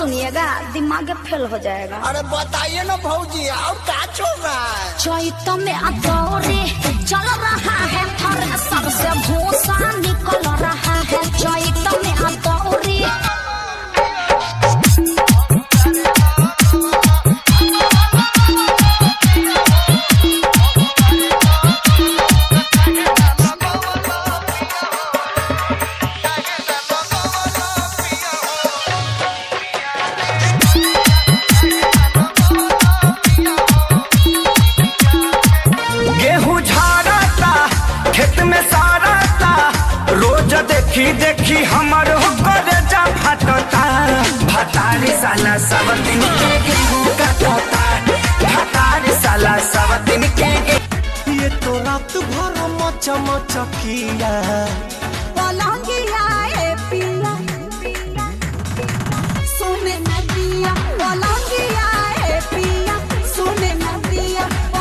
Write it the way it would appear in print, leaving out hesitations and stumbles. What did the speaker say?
सुनिएगा दिमाग फेल हो जाएगा। अरे बताइए ना भौजी और क्या चल रहा है? चैत में अदौरी चल रहा है, थ्रेसर से भूसा निकल रहा है। चैत में अदौरी देखी देखी हमर होकर जा फटता भतारी साला सब दिन के गेहूं काटता भतारी साला सब दिन के ये तो रात भर मच मच किया